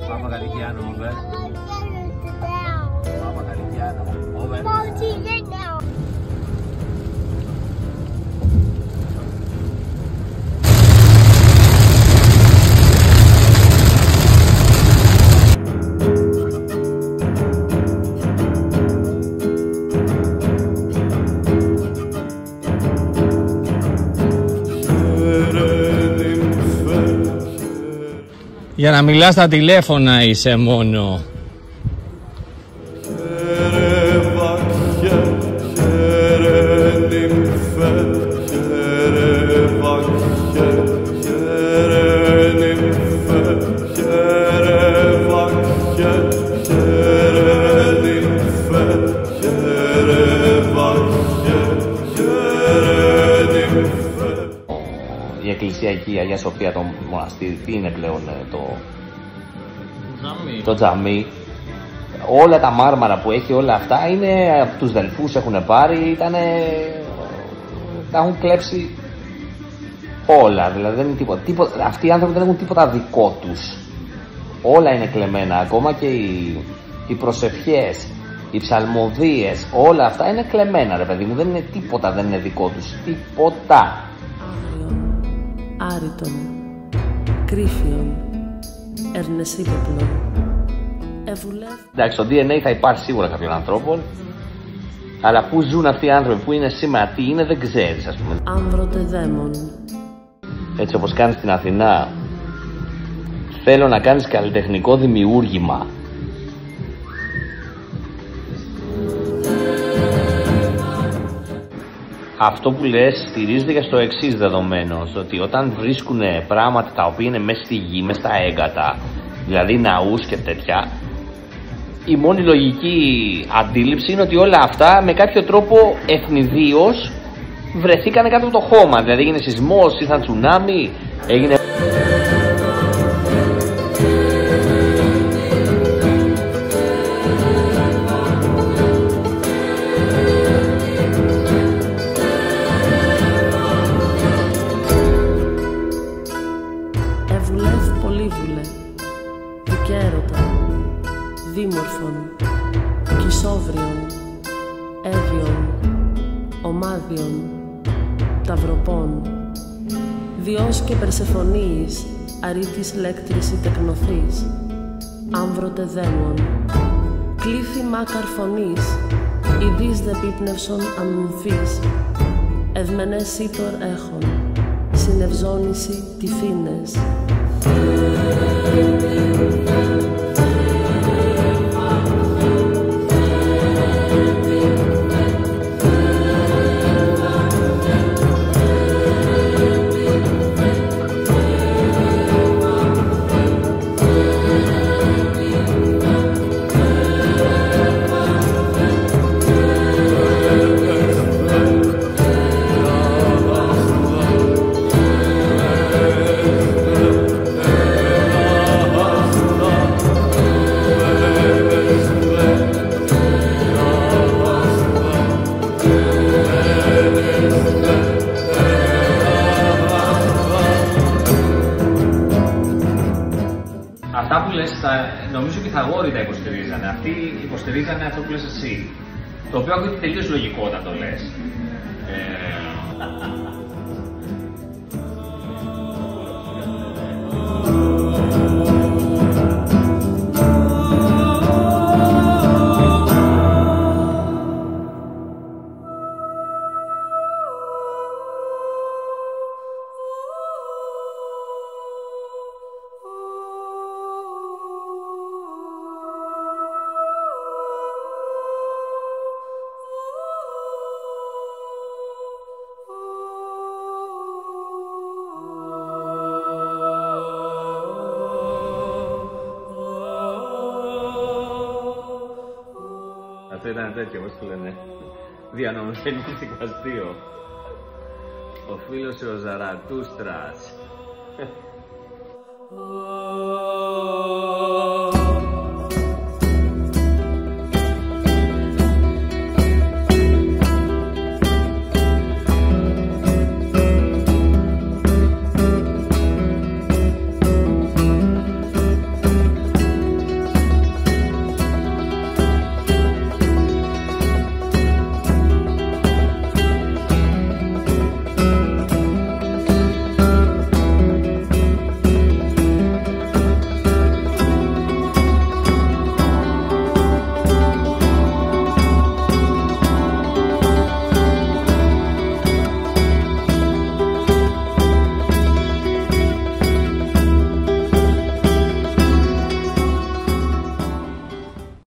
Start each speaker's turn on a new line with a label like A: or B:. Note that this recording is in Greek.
A: Papa Carichiano, over. Papa Carichiano, over.
B: Για να μιλάς στα τηλέφωνα είσαι μόνο.
C: Η εκκλησία εκεί, η Αγία Σοφία, το μοναστήρι, τι είναι πλέον το τζαμί. Όλα τα μάρμαρα που έχει, όλα αυτά είναι από τους Δελφούς, έχουν πάρει, τα έχουν κλέψει όλα, δηλαδή δεν είναι τίποτα. Αυτοί οι άνθρωποι δεν έχουν τίποτα δικό τους. Όλα είναι κλεμμένα, ακόμα και οι προσευχές, οι ψαλμοδίες, όλα αυτά είναι κλεμμένα, ρε παιδί μου, δεν είναι τίποτα, δεν είναι δικό τους, τίποτα.
D: Άρητον, κρύφιον, ερνεσίπεπλον,
C: εντάξει, στο DNA θα υπάρχει σίγουρα κάποιον ανθρώπων, αλλά πού ζουν αυτοί οι άνθρωποι, πού είναι σήμερα, τι είναι, δεν ξέρεις, ας πούμε.
D: Άνδρωτε δαίμον.
C: Έτσι όπως κάνεις στην Αθηνά, θέλω να κάνεις καλλιτεχνικό δημιούργημα. Αυτό που λες στηρίζεται και στο εξής δεδομένο, ότι όταν βρίσκουν πράγματα τα οποία είναι μέσα στη γη, μέσα στα έγκατα, δηλαδή ναούς και τέτοια, η μόνη λογική αντίληψη είναι ότι όλα αυτά με κάποιο τρόπο ευνηδίως βρεθήκανε κάτω από το χώμα. Δηλαδή έγινε σεισμός, ήρθαν τσουνάμι, έγινε...
D: Εβουλεύ πολύβουλε, δικαίρωτα, δίμορφων, κισόβριον, έβιον, ομάδιον, ταυροπών, διός και Περσεφωνίης, αρήτης λέκτρης τεκνοθής, άμβρωτε δαίμον, κλήθη μάκαρ φωνής, ειδείς δε πίπνευσον αμυμφής, ευμενές ήτορ έχων, συνευζώνηση τυφίνες.
A: Αυτά που λες, νομίζω και οι Pythagoreans τα υποστηρίζανε. Αυτοί υποστηρίζανε αυτό που λες εσύ. Το οποίο ακούγεται τελείως λογικό όταν το λες. Αυτό ήταν τέτοιο, πώς το λένε, διανομενίστικο αστείο. Ο φίλος ο Ζαρατούστρας.